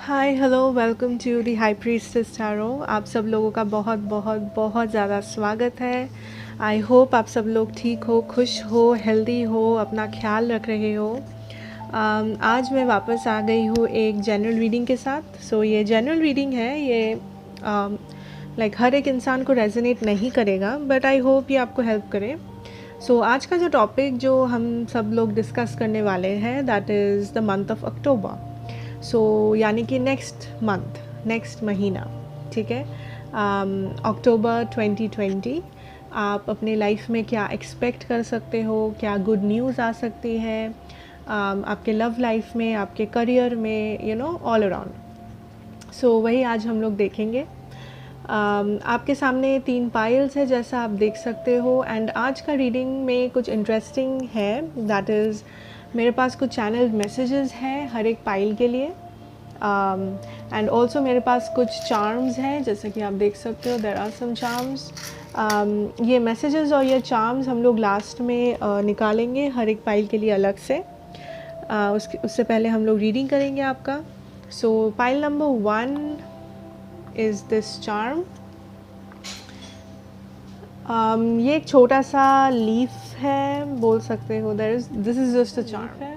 Hi hello welcome to the high priestess tarot. आप सब लोगों का बहुत बहुत बहुत ज़्यादा स्वागत है। आई होप आप सब लोग ठीक हो, खुश हो, हेल्दी हो, अपना ख्याल रख रहे हो। आज मैं वापस आ गई हूँ एक जनरल रीडिंग के साथ। ये जनरल रीडिंग है, ये हर एक इंसान को रेजोनेट नहीं करेगा, बट आई होप ये आपको हेल्प करे। आज का जो टॉपिक जो हम सब लोग डिस्कस करने वाले हैं that is the month of October. यानी कि नेक्स्ट महीना, ठीक है। अक्टूबर 2020 आप अपने लाइफ में क्या एक्सपेक्ट कर सकते हो, क्या गुड न्यूज़ आ सकती है आपके लव लाइफ में, आपके करियर में, ऑल अराउंड। वही आज हम लोग देखेंगे। आपके सामने 3 पाइल्स है जैसा आप देख सकते हो। एंड आज का रीडिंग में कुछ इंटरेस्टिंग है, दैट इज़ मेरे पास कुछ चैनल मैसेजेस हैं हर एक पाइल के लिए। एंड ऑल्सो मेरे पास कुछ चार्म्स हैं, जैसे कि आप देख सकते हो देयर आर सम चार्म्स। ये मैसेजेस और ये चार्म्स हम लोग लास्ट में निकालेंगे हर एक पाइल के लिए अलग से। उससे पहले हम लोग रीडिंग करेंगे आपका। Pile number 1 is this charm. ये एक छोटा सा लीफ है, बोल सकते हो। This is just a charm है।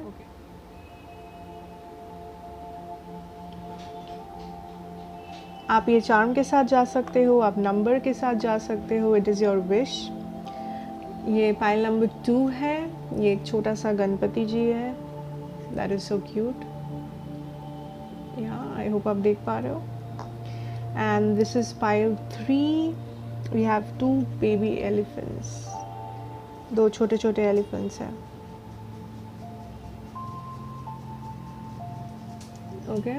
आप ये चार्म के साथ जा सकते हो, आप नंबर के साथ जा सकते हो, इट इज़ योर विश। ये पाइल नंबर 2 है, ये एक छोटा सा गणपति जी है, that is so cute. I hope आप देख पा रहे हो। And this is pile 3, we have 2 baby elephants, 2 छोटे छोटे एलिफेंट्स हैं। ओके,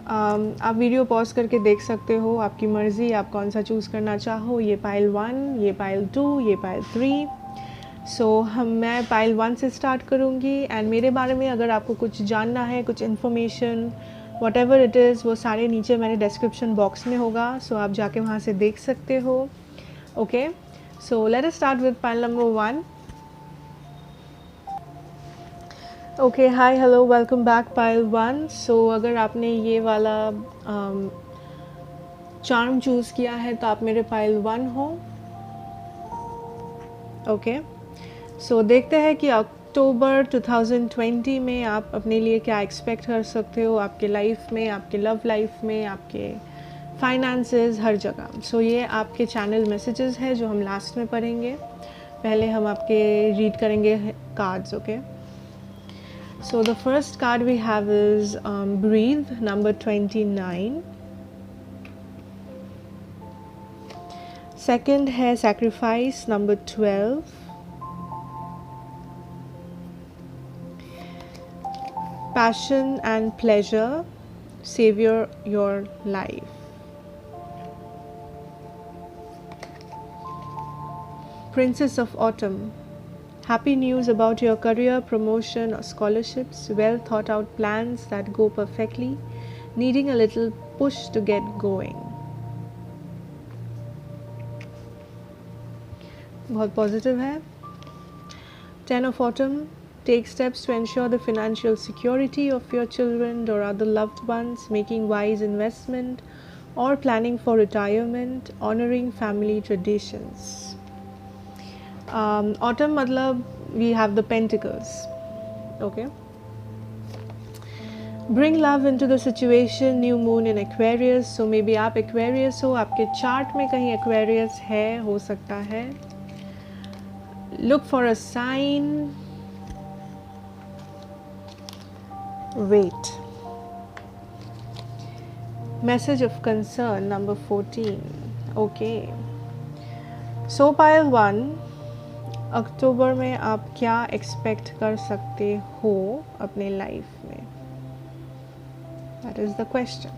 आप वीडियो पॉज करके देख सकते हो, आपकी मर्ज़ी, आप कौन सा चूज़ करना चाहो। ये पाइल 1, ये पाइल 2, ये पाइल 3। मैं पाइल 1 से स्टार्ट करूँगी। एंड मेरे बारे में अगर आपको कुछ जानना है, कुछ information, what ever it is, वो सारे नीचे मेरे डिस्क्रिप्शन बॉक्स में होगा। आप जाके वहाँ से देख सकते हो। Okay, let us start with pile number 1। Okay, hi hello welcome back pile 1। अगर आपने ये वाला चार्म चूज़ किया है तो आप मेरे पाइल 1 हो। ओके, देखते हैं कि अक्टूबर 2020 में आप अपने लिए क्या एक्सपेक्ट कर सकते हो आपके लाइफ में, आपके लव लाइफ में, आपके फाइनेंसेस, हर जगह। ये आपके चैनल मैसेजेस हैं जो हम लास्ट में पढ़ेंगे। पहले हम आपके रीड करेंगे cards. Okay, the first card we have is Breathe, number 29. Second है Sacrifice, number 12. Passion and Pleasure, Savior Your Life. Princess of Autumn. Happy news about your career, promotion or scholarships, well thought out plans that go perfectly, needing a little push to get going. बहुत positive है। 10 of Autumn. Take steps to ensure the financial security of your children or other loved ones, making wise investment or planning for retirement, honoring family traditions. Autumn मतलब we have the pentacles. Okay, bring love into the situation, new moon in Aquarius. maybe आप Aquarius हो, आपके chart में कहीं Aquarius है, हो सकता है। look for a sign, wait. message of concern, number 14. Okay, pile 1, अक्टूबर में आप क्या एक्सपेक्ट कर सकते हो अपने लाइफ में, दैट इज़ द क्वेश्चन।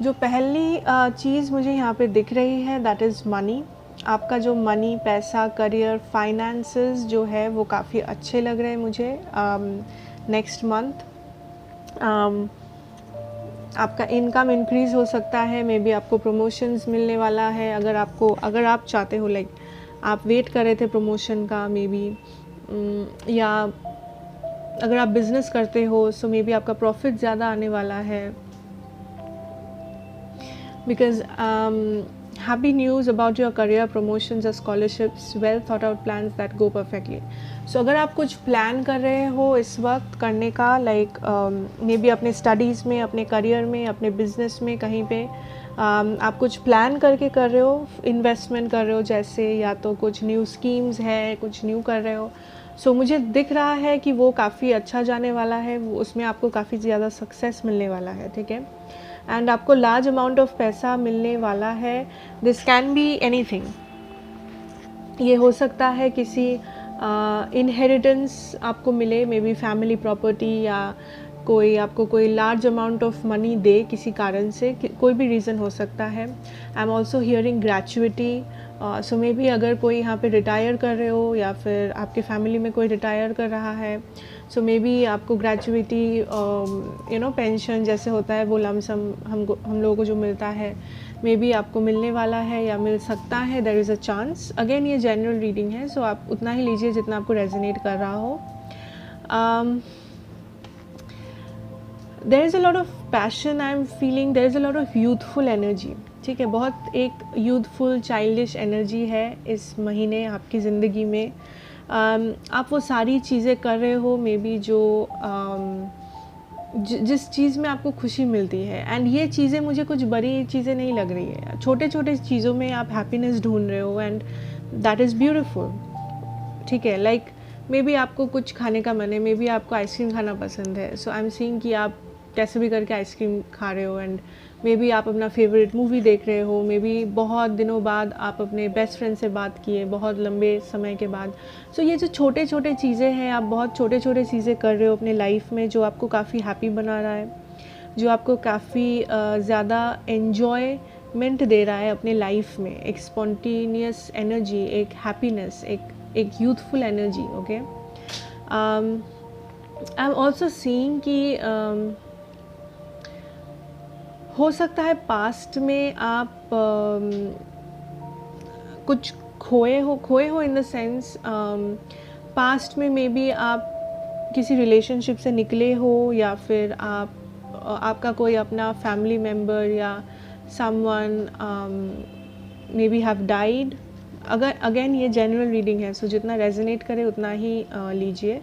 जो पहली चीज़ मुझे यहाँ पे दिख रही है दैट इज़ मनी। आपका जो मनी, पैसा, करियर, फाइनेंसेस जो है वो काफ़ी अच्छे लग रहे हैं मुझे नेक्स्ट मंथ। आपका इनकम इंक्रीज़ हो सकता है, मे बी आपको प्रमोशंस मिलने वाला है। अगर आप चाहते हो आप वेट कर रहे थे प्रमोशन का मे बी, या अगर आप बिज़नेस करते हो सो मे बी आपका प्रॉफिट ज़्यादा आने वाला है, because happy news about your career promotions or scholarships, well thought out plans that go perfectly. So अगर आप कुछ प्लान कर रहे हो इस वक्त करने का, लाइक मे बी अपने स्टडीज़ में, अपने करियर में, अपने बिजनेस में, कहीं पे आप कुछ प्लान करके कर रहे हो, इन्वेस्टमेंट कर रहे हो जैसे, या तो कुछ न्यू स्कीम्स है, कुछ न्यू कर रहे हो, सो मुझे दिख रहा है कि वो काफ़ी अच्छा जाने वाला है, उसमें आपको काफ़ी ज़्यादा सक्सेस मिलने वाला है, ठीक है, एंड आपको लार्ज अमाउंट ऑफ पैसा मिलने वाला है. दिस कैन बी एनीथिंग, ये हो सकता है किसी इनहेरिटेंस आपको मिले, मे बी फैमिली प्रॉपर्टी, या कोई आपको कोई लार्ज अमाउंट ऑफ मनी दे किसी कारण से, कोई भी रीज़न हो सकता है. I am also hearing gratuity, so may be अगर कोई यहाँ पे रिटायर कर रहे हो या फिर आपके फैमिली में कोई रिटायर कर रहा है, सो मे बी आपको ग्रेचुइटी, पेंशन जैसे होता है वो लमसम हम लोगों को जो मिलता है, मे बी आपको मिलने वाला है या मिल सकता है. There is a chance. Again ये जनरल रीडिंग है, सो आप उतना ही लीजिए जितना आपको रेजोनेट कर रहा हो. There is a lot of passion I am feeling, there is a lot of youthful energy, ठीक है, बहुत एक यूथफुल चाइल्डिश एनर्जी है इस महीने आपकी ज़िंदगी में. आप वो सारी चीज़ें कर रहे हो मे बी जो जिस चीज़ में आपको खुशी मिलती है, एंड ये चीज़ें मुझे कुछ बड़ी चीज़ें नहीं लग रही है, छोटे छोटे चीज़ों में आप हैप्पीनेस ढूंढ रहे हो, एंड दैट इज़ ब्यूटीफुल, ठीक है. लाइक मे बी आपको कुछ खाने का मन है, मे बी आपको आइसक्रीम खाना पसंद है, सो आई एम सीइंग कि आप कैसे भी करके आइसक्रीम खा रहे हो, एंड मे बी आप अपना फेवरेट मूवी देख रहे हो, मे बी बहुत दिनों बाद आप अपने बेस्ट फ्रेंड से बात किए, बहुत लंबे समय के बाद. सो ये जो छोटे छोटे चीज़ें हैं, आप बहुत छोटे छोटे चीज़ें कर रहे हो अपने लाइफ में जो आपको काफ़ी हैप्पी बना रहा है, जो आपको काफ़ी ज़्यादा एन्जॉयमेंट दे रहा है अपने लाइफ में, एक स्पॉन्टेनियस एनर्जी, एक हैप्पीनेस, एक youthful energy. Okay, I am also seeing कि हो सकता है पास्ट में आप कुछ खोए हो इन द सेंस, पास्ट में मे बी आप किसी रिलेशनशिप से निकले हो, या फिर आपका कोई अपना फैमिली मेम्बर या someone may be have died. अगर अगेन ये जनरल रीडिंग है, सो जितना रेजोनेट करे उतना ही लीजिए.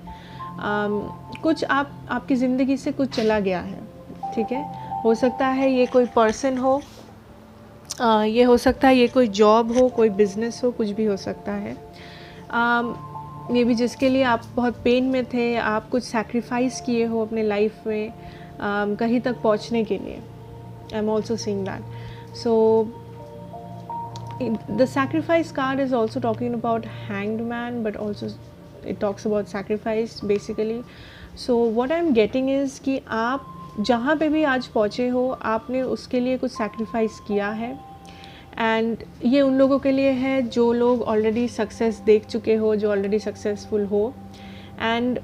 कुछ आपकी ज़िंदगी से कुछ चला गया है, ठीक है, हो सकता है ये कोई पर्सन हो, ये हो सकता है ये कोई जॉब हो, कोई बिज़नेस हो, कुछ भी हो सकता है. मे बी जिसके लिए आप बहुत पेन में थे, आप कुछ सैक्रिफाइस किए हो अपने लाइफ में कहीं तक पहुंचने के लिए. I am also seeing that. So the sacrifice card is also talking about hanged man, but also it talks about sacrifice basically. So what I'm getting is कि आप जहाँ पे भी आज पहुँचे हो, आपने उसके लिए कुछ sacrifice किया है, एंड ये उन लोगों के लिए है जो लोग ऑलरेडी सक्सेस देख चुके हो, जो ऑलरेडी सक्सेसफुल हो, एंड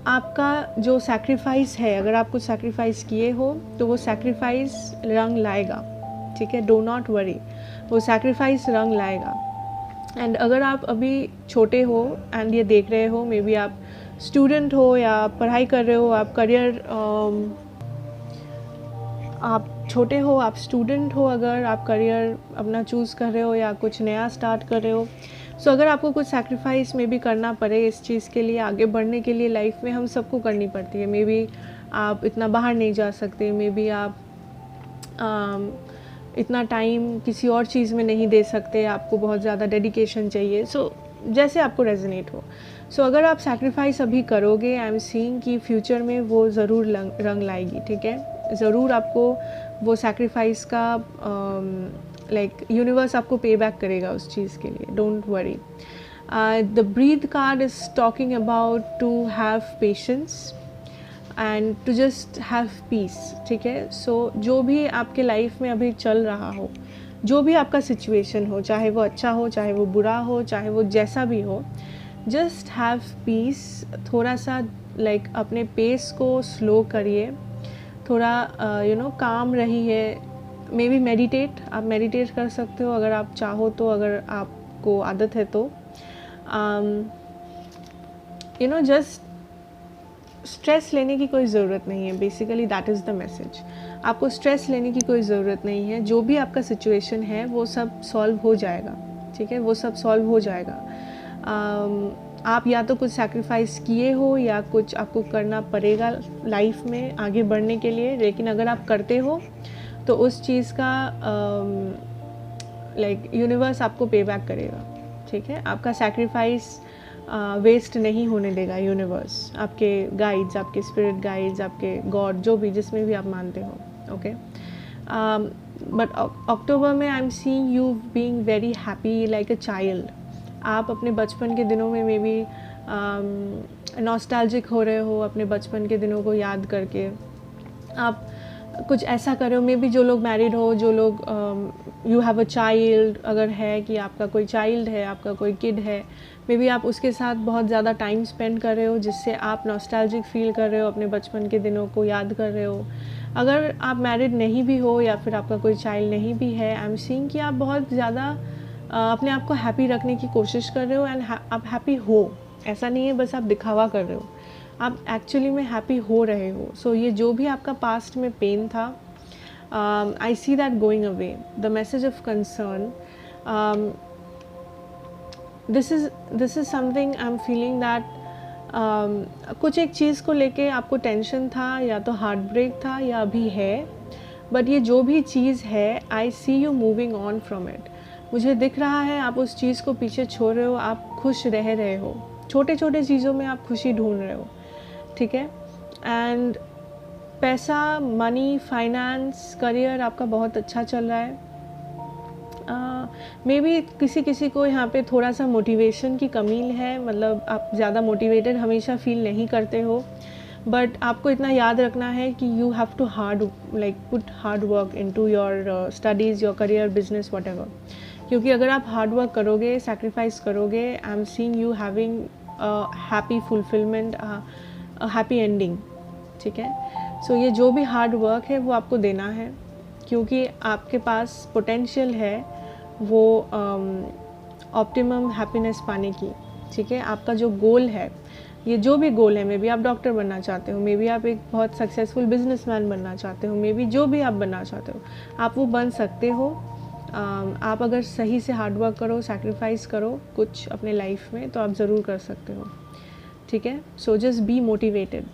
आपका जो सैक्रिफाइस है, अगर आप कुछ सैक्रिफाइस किए हो तो वो सैक्रिफाइस रंग लाएगा, ठीक है, डो नॉट वरी, वो सैक्रिफाइस रंग लाएगा. एंड अगर आप अभी छोटे हो एंड ये देख रहे हो, मे बी आप स्टूडेंट हो या पढ़ाई कर रहे हो, आप करियर, आप छोटे हो, आप स्टूडेंट हो, अगर आप करियर अपना चूज़ कर रहे हो या कुछ नया स्टार्ट कर रहे हो, सो अगर आपको कुछ सैक्रिफाइस में भी करना पड़े इस चीज़ के लिए, आगे बढ़ने के लिए लाइफ में हम सबको करनी पड़ती है. मे बी आप इतना बाहर नहीं जा सकते, मे बी आप इतना टाइम किसी और चीज़ में नहीं दे सकते, आपको बहुत ज़्यादा डेडिकेशन चाहिए, सो जैसे आपको रेजोनेट हो. सो अगर आप सैक्रिफाइस अभी करोगे, आई एम सीइंग कि फ्यूचर में वो ज़रूर रंग लाएगी, ठीक है, ज़रूर आपको वो सैक्रिफाइस का लाइक यूनिवर्स आपको पे बैक करेगा उस चीज़ के लिए, don't worry. The breath card is talking about to have patience and to just have peace, ठीक है. सो जो भी आपके लाइफ में अभी चल रहा हो, जो भी आपका सिचुएशन हो, चाहे वो अच्छा हो, चाहे वो बुरा हो, चाहे वो जैसा भी हो, जस्ट हैव पीस. थोड़ा सा लाइक अपने पेस को स्लो करिए, थोड़ा काम रहिए. मे बी मेडिटेट, आप मेडिटेट कर सकते हो अगर आप चाहो तो, अगर आप आपको आदत है तो जस्ट स्ट्रेस लेने की कोई ज़रूरत नहीं है। Basically that is the message. आपको स्ट्रेस लेने की कोई ज़रूरत नहीं है। जो भी आपका सिचुएशन है वो सब सॉल्व हो जाएगा, ठीक है, वो सब सॉल्व हो जाएगा। आप या तो कुछ सैक्रिफाइस किए हो या कुछ आपको करना पड़ेगा लाइफ में आगे बढ़ने के लिए, लेकिन अगर आप करते हो तो उस चीज़ का यूनिवर्स आपको पे बैक करेगा, ठीक है। आपका सैक्रिफाइस वेस्ट नहीं होने देगा यूनिवर्स, आपके गाइड्स, आपके स्पिरिट गाइड्स, आपके गॉड, जो भी, जिसमें भी आप मानते हो, ओके। बट अक्टूबर में आई am seeing you being very happy like a child. आप अपने बचपन के दिनों में मे बी नॉस्टैल्जिक हो रहे हो, अपने बचपन के दिनों को याद करके आप कुछ ऐसा कर रहे हो। मे बी जो लोग मैरिड हो, जो लोग यू हैव अ चाइल्ड, अगर है कि आपका कोई चाइल्ड है, आपका कोई किड है, मे बी आप उसके साथ बहुत ज़्यादा टाइम स्पेंड कर रहे हो, जिससे आप नॉस्टैल्जिक फील कर रहे हो, अपने बचपन के दिनों को याद कर रहे हो। अगर आप मैरिड नहीं भी हो या फिर आपका कोई चाइल्ड नहीं भी है, आई एम सीइंग कि आप बहुत ज़्यादा अपने आप को हैप्पी रखने की कोशिश कर रहे हो एंड आप हैप्पी हो। ऐसा नहीं है बस आप दिखावा कर रहे हो, आप एक्चुअली में हैप्पी हो रहे हो। सो ये जो भी आपका पास्ट में पेन था, I see that going away. The message of concern, this is something I am feeling that कुछ एक चीज़ को लेके आपको टेंशन था, या तो हार्ट ब्रेक था या अभी है, बट ये जो भी चीज़ है, I see you moving on from it. मुझे दिख रहा है आप उस चीज़ को पीछे छोड़ रहे हो, आप खुश रह रहे हो, छोटे छोटे चीज़ों में आप खुशी ढूंढ रहे हो, ठीक है। एंड पैसा, मनी, फाइनेंस, करियर आपका बहुत अच्छा चल रहा है। मे बी किसी को यहाँ पे थोड़ा सा मोटिवेशन की कमी है, मतलब आप ज़्यादा मोटिवेटेड हमेशा फील नहीं करते हो, बट आपको इतना याद रखना है कि you have to put hard work into your studies, your career, business, whatever. क्योंकि अगर आप हार्ड वर्क करोगे, सैक्रिफाइस करोगे, I am seeing you having happy fulfilment, happy ending, ठीक है। सो ये जो भी हार्ड वर्क है वो आपको देना है, क्योंकि आपके पास पोटेंशियल है वो ऑप्टिमम हैप्पीनेस पाने की, ठीक है। आपका जो गोल है, ये जो भी गोल है, मे बी आप डॉक्टर बनना चाहते हो, मे बी आप एक बहुत सक्सेसफुल बिजनेसमैन बनना चाहते हो, मे बी जो भी आप बनना चाहते हो, आप वो बन सकते हो। आप अगर सही से हार्ड वर्क करो, सैक्रिफाइस करो कुछ अपने लाइफ में, तो आप ज़रूर कर सकते हो, ठीक है। So just be motivated,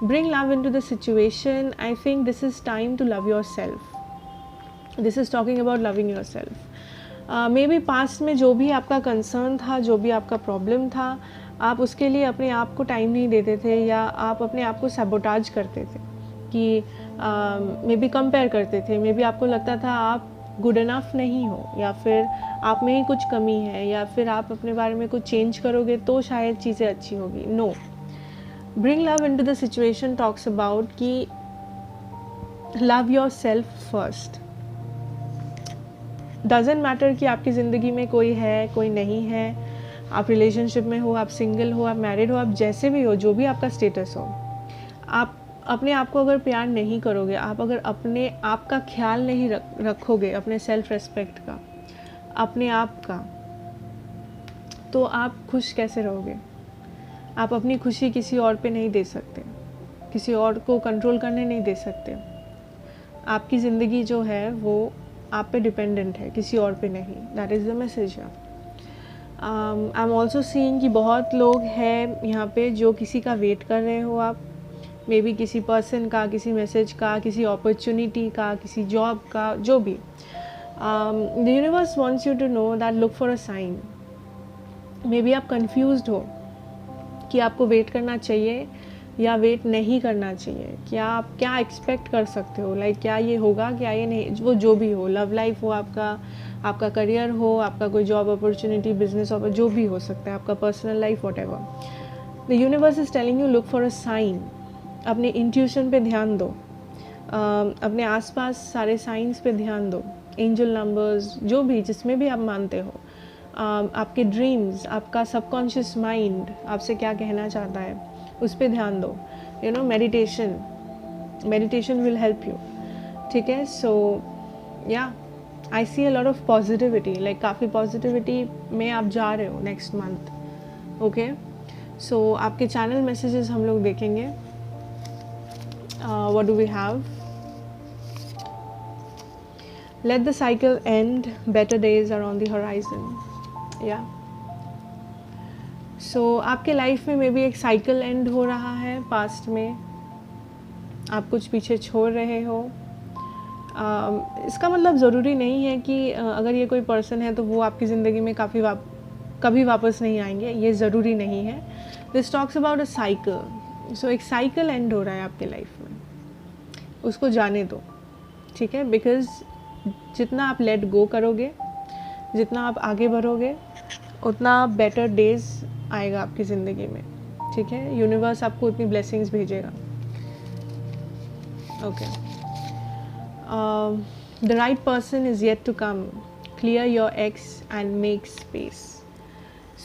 bring love into the situation. I think this is time to love yourself. This is talking about loving yourself. Maybe past में जो भी आपका कंसर्न था, जो भी आपका प्रॉब्लम था, आप उसके लिए अपने आप को टाइम नहीं देते थे, या आप अपने आप को सैबोटाज करते थे, कि मे बी कंपेयर करते थे, मे बी आपको लगता था आप गुड इनफ नहीं हो, या फिर आप में ही कुछ कमी है, या फिर आप अपने बारे में कुछ चेंज करोगे तो शायद चीज़ें अच्छी होगी। No, Bring love into the situation talks about कि love yourself first. Doesn't matter कि आपकी ज़िंदगी में कोई है, कोई नहीं है, आप रिलेशनशिप में हो, आप सिंगल हो, आप मैरिड हो, आप जैसे भी हो, जो भी आपका स्टेटस हो, आप अपने आप को अगर प्यार नहीं करोगे, आप अगर अपने आप का ख्याल नहीं रखोगे, अपने सेल्फ रेस्पेक्ट का, अपने आप का, तो आप खुश कैसे रहोगे? आप अपनी खुशी किसी और पे नहीं दे सकते, किसी और को कंट्रोल करने नहीं दे सकते। आपकी ज़िंदगी जो है वो आप पे डिपेंडेंट है, किसी और पे नहीं। That is the message. I am also seeing कि बहुत लोग हैं यहाँ पे जो किसी का वेट कर रहे हो आप, मे बी किसी पर्सन का, किसी मैसेज का, किसी अपॉर्चुनिटी का, किसी जॉब का, जो भी। The universe wants you to know that look for a sign. Maybe आप कंफ्यूज्ड हो कि आपको वेट करना चाहिए या वेट नहीं करना चाहिए, क्या आप क्या एक्सपेक्ट कर सकते हो, लाइक क्या ये होगा, क्या ये नहीं, वो जो भी हो, लव लाइफ हो आपका करियर हो, आपका कोई जॉब अपॉर्चुनिटी, बिजनेस जो भी हो सकता है, आपका personal life, whatever. The universe is telling you look for a sign. अपने इंट्यूशन पे ध्यान दो, अपने आसपास सारे साइंस पे ध्यान दो, एंजल नंबर्स, जो भी, जिसमें भी आप मानते हो, आपके ड्रीम्स, आपका सबकॉन्शियस माइंड आपसे क्या कहना चाहता है, उस पर ध्यान दो। You know, meditation will help you, ठीक है। So yeah I see a lot of positivity, like काफ़ी पॉजिटिविटी में आप जा रहे हो नेक्स्ट मंथ. ओके, सो आपके चैनल मैसेजेस हम लोग देखेंगे. What do we have? Let the cycle end, better days are on the horizon. या सो आपके लाइफ में मे बी एक साइकिल एंड हो रहा है. पास्ट में आप कुछ पीछे छोड़ रहे हो. इसका मतलब ज़रूरी नहीं है कि अगर ये कोई पर्सन है तो वो आपकी ज़िंदगी में कभी वापस नहीं आएंगे, ये ज़रूरी नहीं है. This talks about a cycle. So एक साइकिल एंड हो रहा है आपके लाइफ में, उसको जाने दो. ठीक है, बिकॉज जितना आप लेट गो करोगे, जितना आप आगे बढ़ोगे, उतना बेटर डेज आएगा आपकी ज़िंदगी में. ठीक है, यूनिवर्स आपको उतनी ब्लेसिंग्स भेजेगा. Okay, the right person is yet to come. Clear your ex and make space.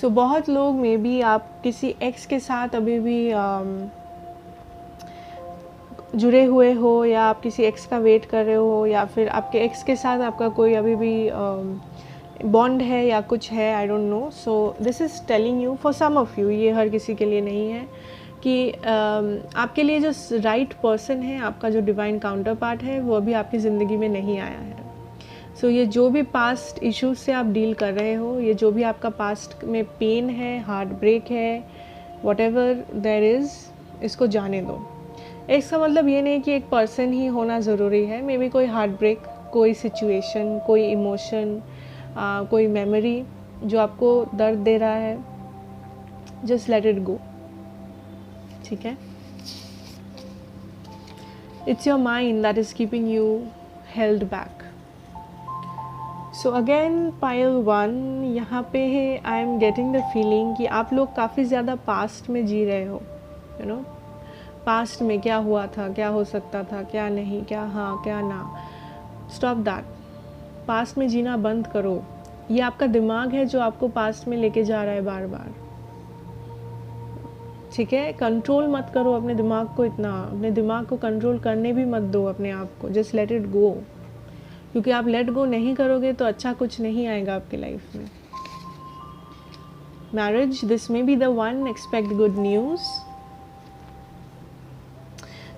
So बहुत लोग मे बी आप किसी एक्स के साथ अभी भी जुड़े हुए हो, या आप किसी एक्स का वेट कर रहे हो, या फिर आपके एक्स के साथ आपका कोई अभी भी बॉन्ड है या कुछ है. I don't know. So this is telling you for some of you, ये हर किसी के लिए नहीं है, कि आपके लिए जो राइट पर्सन है, आपका जो डिवाइन काउंटर पार्ट है, वो अभी आपकी ज़िंदगी में नहीं आया है. सो ये जो भी पास्ट इश्यूज से आप डील कर रहे हो, ये जो भी आपका पास्ट में पेन है, हार्ट ब्रेक है, वॉट एवर देर इज़, इसको जाने दो. इसका मतलब ये नहीं कि एक पर्सन ही होना ज़रूरी है. मे बी कोई हार्ट ब्रेक, कोई सिचुएशन, कोई इमोशन, कोई मेमोरी जो आपको दर्द दे रहा है, जस्ट लेट इट गो. ठीक है, it's your mind that is keeping you held back. So again pile 1, यहाँ पे है I am getting the feeling कि आप लोग काफ़ी ज़्यादा पास्ट में जी रहे हो. यू नो, पास्ट में क्या हुआ था, क्या हो सकता था, क्या नहीं, क्या हाँ क्या ना. Stop that. पास्ट में जीना बंद करो. ये आपका दिमाग है जो आपको पास्ट में लेके जा रहा है बार बार. ठीक है, कंट्रोल मत करो अपने दिमाग को इतना. अपने दिमाग को कंट्रोल करने भी मत दो अपने आप को. Just let it go. क्योंकि आप लेट गो नहीं करोगे तो अच्छा कुछ नहीं आएगा आपकी लाइफ में. Marriage, this may be the one. Expect good news.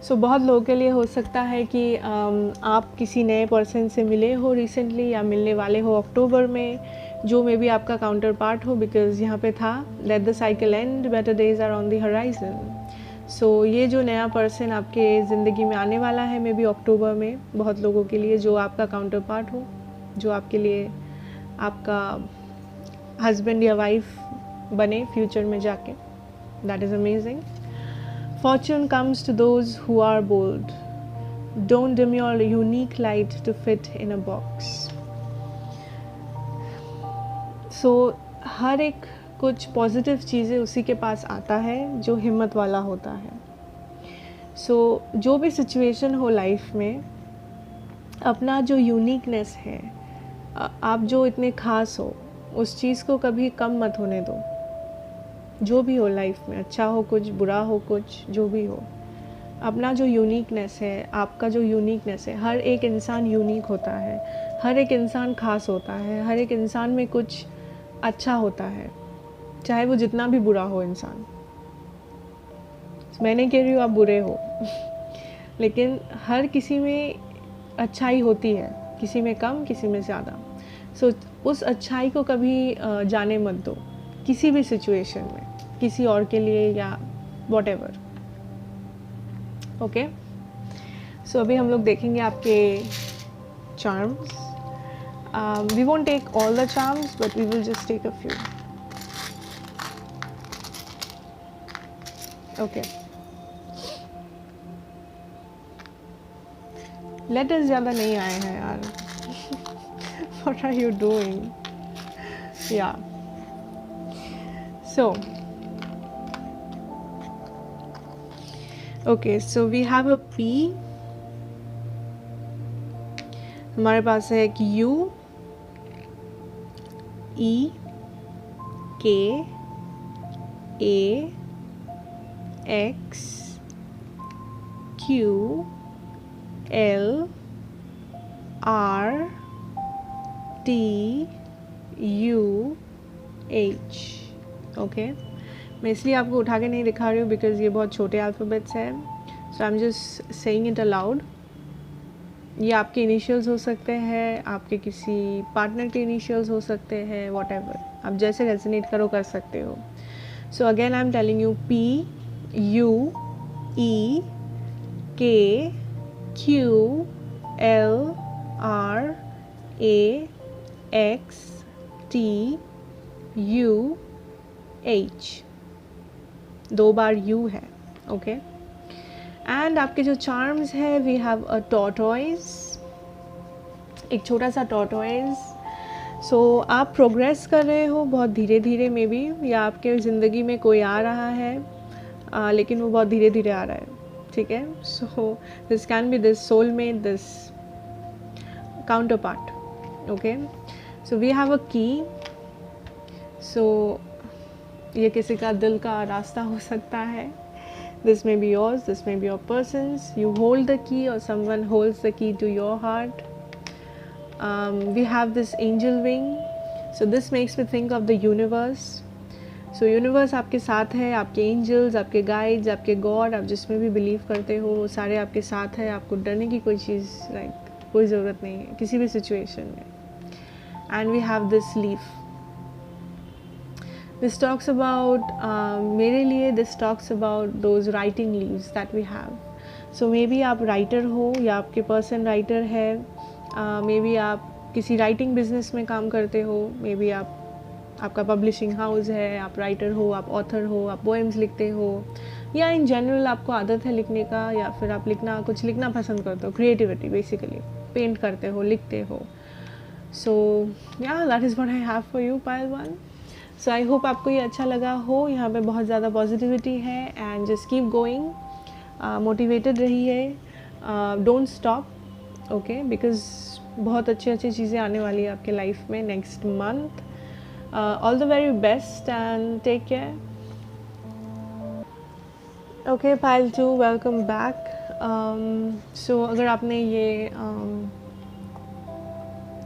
So बहुत लोगों के लिए हो सकता है कि आप किसी नए पर्सन से मिले हो रिसेंटली, या मिलने वाले हो अक्टूबर में, जो मे बी आपका काउंटर पार्ट हो. बिकॉज यहाँ पे था let the cycle end, better days are on the horizon. So ये जो नया पर्सन आपके ज़िंदगी में आने वाला है मे बी अक्टूबर में, बहुत लोगों के लिए जो आपका काउंटर पार्ट हो, जो आपके लिए आपका हस्बैंड या वाइफ बने फ्यूचर में जाके. That is amazing. Fortune comes to those who are bold. Don't dim your unique light to fit in a box. So हर एक कुछ पॉजिटिव चीज़ें उसी के पास आता है जो हिम्मत वाला होता है. So जो भी सिचुएशन हो लाइफ में, अपना जो यूनिकनेस है, आप जो इतने ख़ास हो, उस चीज़ को कभी कम मत होने दो. जो भी हो लाइफ में, अच्छा हो कुछ, बुरा हो कुछ, जो भी हो, अपना जो यूनिकनेस है, आपका जो यूनिकनेस है, हर एक इंसान यूनिक होता है, हर एक इंसान खास होता है, हर एक इंसान में कुछ अच्छा होता है, चाहे वो जितना भी बुरा हो इंसान. मैं नहीं कह रही हूँ आप बुरे हो लेकिन हर किसी में अच्छाई होती है, किसी में कम, किसी में ज़्यादा. सो उस अच्छाई को कभी जाने मत दो किसी भी सिचुएशन में, किसी और के लिए या वॉट एवर. ओके, सो अभी हम लोग देखेंगे आपके charms. We won't take all the charms, but we will just take a few. Okay, letters ज़्यादा नहीं आए हैं यार. What are you doing? Yeah so okay, so we have a P. हमारे पास है एक U, E, K, A, X, Q, L, R, okay, मैं इसलिए आपको उठा के नहीं दिखा रही हूँ बिकॉज ये बहुत छोटे अल्फ़ाबेट्स हैं, so I am just saying it aloud. ये आपके इनिशियल्स हो सकते हैं, आपके किसी पार्टनर के इनिशियल्स हो सकते हैं, व्हाटएवर, आप जैसे रेजोनेट करो कर सकते हो। So again I am telling you PEQLRAXTUH, 2 bar U है, ओके। एंड आपके जो चार्म्स है, वी हैव अ टॉर्टोइज, एक छोटा सा टॉर्टोइज। सो आप प्रोग्रेस कर रहे हो बहुत धीरे धीरे मे बी, या आपके ज़िंदगी में कोई आ रहा है लेकिन वो बहुत धीरे धीरे आ रहा है, ठीक है। So this can be this soulmate, this counterpart, okay. So we have a key, so ये किसी का दिल का रास्ता हो सकता है। This may be yours, this may be your person's. You hold the key or someone holds the key to your heart. We have this angel wing. So this makes me think of the universe. So universe आपके साथ है, आपके angels, आपके guides, आपके God, आप जिसमें भी believe करते हो वो सारे आपके साथ है। आपको डरने की कोई चीज़ कोई ज़रूरत नहीं है किसी भी situation में। And we have this leaf. This talks about मेरे लिए this talks about those writing leaves that we have. So maybe आप writer हो या आपके person writer है, maybe आप किसी writing business में काम करते हो, maybe आपका publishing house है, आप writer हो, आप author हो, आप poems लिखते हो, या in general आपको आदत है लिखने का, या फिर आप कुछ लिखना पसंद करते हो, creativity basically, paint करते हो, लिखते हो। So yeah, that is what I have for you, pile 1. So I hope आपको ये अच्छा लगा हो। यहाँ पे बहुत ज़्यादा पॉजिटिविटी है and just keep going, motivated रहिए, डोंट स्टॉप, ओके, बिकॉज बहुत अच्छी चीज़ें आने वाली है आपके लाइफ में next month. All the very best and take care. Okay pile 2, welcome back. So अगर आपने ये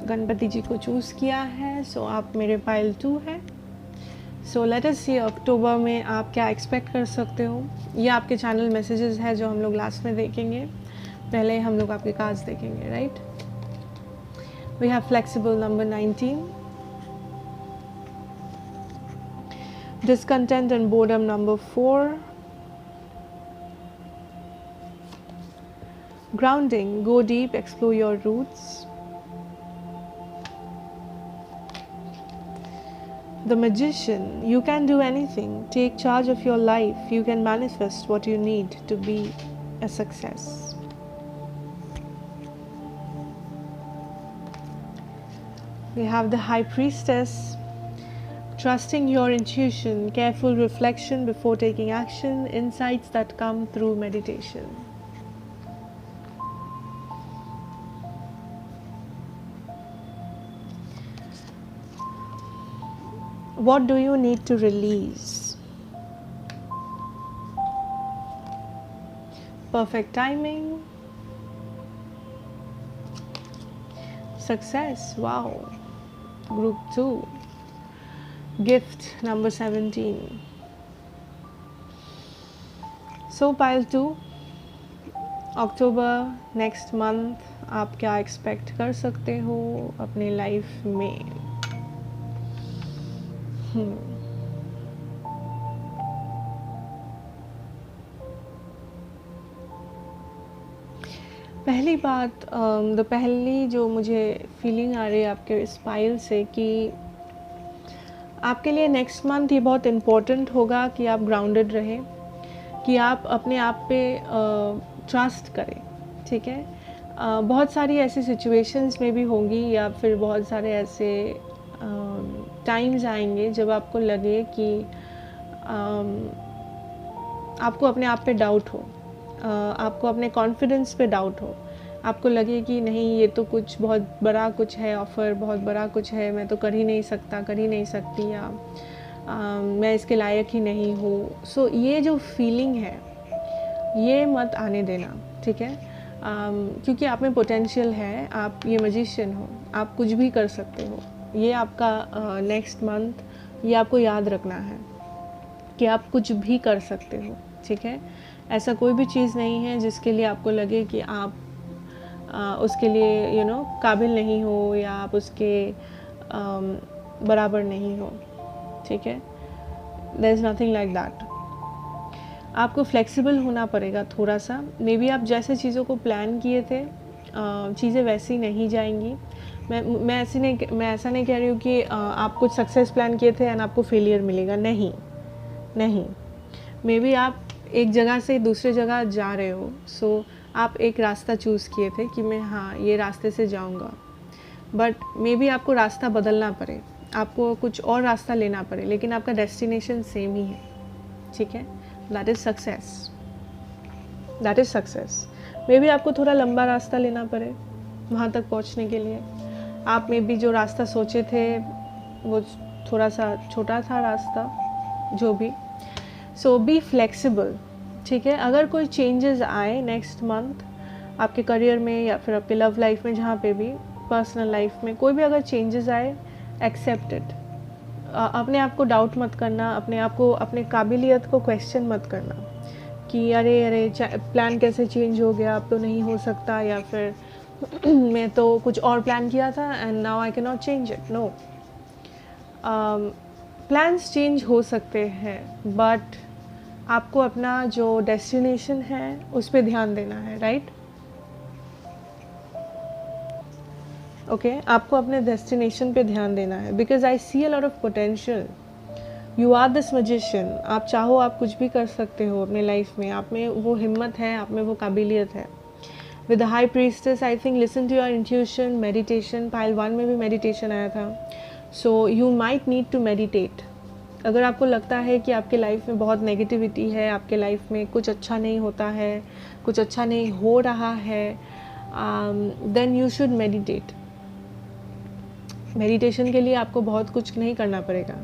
गणपति जी को चूज़ किया है, सो आप मेरे पाइल 2 है। सो लेट अस सी अक्टूबर में आप क्या एक्सपेक्ट कर सकते हो। ये आपके चैनल मैसेजेस है जो हम लोग लास्ट में देखेंगे, पहले हम लोग आपके कार्ड्स देखेंगे, right. We have flexible number 19, discontent and boredom number 4, grounding, go deep, explore your roots, The Magician, you can do anything. Take charge of your life. You can manifest what you need to be a success. We have the High Priestess, trusting your intuition, careful reflection before taking action, insights that come through meditation. What do you need to release? Perfect timing. Success. Wow. Group 2. Gift number 17. So pile 2. October next month आप क्या expect कर सकते हो अपने life में? पहली बात, पहली जो मुझे फीलिंग आ रही है आपके स्पाइल से कि आपके लिए नेक्स्ट मंथ ये बहुत इम्पोर्टेंट होगा कि आप ग्राउंडेड रहें, कि आप अपने आप पे ट्रस्ट करें, ठीक है। बहुत सारी ऐसी सिचुएशंस में भी होंगी या फिर बहुत सारे ऐसे टाइम्स आएंगे जब आपको लगे कि आपको अपने आप पे डाउट हो, आपको अपने कॉन्फिडेंस पे डाउट हो, आपको लगे कि नहीं ये तो कुछ बहुत बड़ा कुछ है, ऑफ़र बहुत बड़ा कुछ है, मैं तो कर ही नहीं सकता, कर ही नहीं सकती, या मैं इसके लायक ही नहीं हूँ। सो ये जो फीलिंग है ये मत आने देना, ठीक है। क्योंकि आप में पोटेंशियल है, आप ये मैजिशियन हो, आप कुछ भी कर सकते हो। ये आपका नेक्स्ट मंथ ये आपको याद रखना है कि आप कुछ भी कर सकते हो, ठीक है। ऐसा कोई भी चीज़ नहीं है जिसके लिए आपको लगे कि आप उसके लिए काबिल नहीं हो या आप उसके बराबर नहीं हो, ठीक है। There is nothing like that. आपको फ्लेक्सिबल होना पड़ेगा थोड़ा सा। मे बी आप जैसे चीज़ों को प्लान किए थे चीज़ें वैसी नहीं जाएंगी। मैं ऐसा नहीं कह रही हूँ कि आप कुछ सक्सेस प्लान किए थे एंड आपको फेलियर मिलेगा, नहीं। मे बी आप एक जगह से दूसरे जगह जा रहे हो, सो आप एक रास्ता चूज़ किए थे कि मैं ये रास्ते से जाऊँगा, बट मे बी आपको रास्ता बदलना पड़े, आपको कुछ और रास्ता लेना पड़े, लेकिन आपका डेस्टिनेशन सेम ही है, ठीक है। That is success. May be आपको थोड़ा लंबा रास्ता लेना पड़े वहाँ तक पहुँचने के लिए। आप मे बी जो रास्ता सोचे थे वो थोड़ा सा छोटा था रास्ता, जो भी। सो बी फ्लेक्सिबल, ठीक है। अगर कोई चेंजेस आए नेक्स्ट मंथ आपके करियर में या फिर आपके लव लाइफ में, जहाँ पे भी, पर्सनल लाइफ में कोई भी अगर चेंजेस आए, एक्सेप्ट इट। अपने आप को डाउट मत करना, अपने आप को, अपने काबिलियत को क्वेश्चन मत करना कि अरे प्लान कैसे चेंज हो गया, अब तो नहीं हो सकता, या फिर मैं तो कुछ और प्लान किया था and now I can not change it. No, plans change हो सकते हैं, बट आपको अपना जो डेस्टिनेशन है उस पर ध्यान देना है, राइट। ओके, आपको अपने डेस्टिनेशन पे ध्यान देना है, because I see a lot of potential. You are this magician. आप चाहो आप कुछ भी कर सकते हो अपने लाइफ में, आप में वो हिम्मत है, आप में वो काबिलियत है। With the high priestess, I think, listen to your intuition, meditation. Pile 1 में भी मेडिटेशन आया था। So you might need to meditate. अगर आपको लगता है कि आपके लाइफ में बहुत नेगेटिविटी है, आपके लाइफ में कुछ अच्छा नहीं होता है, कुछ अच्छा नहीं हो रहा है, then you should meditate. Meditation के लिए आपको बहुत कुछ नहीं करना पड़ेगा।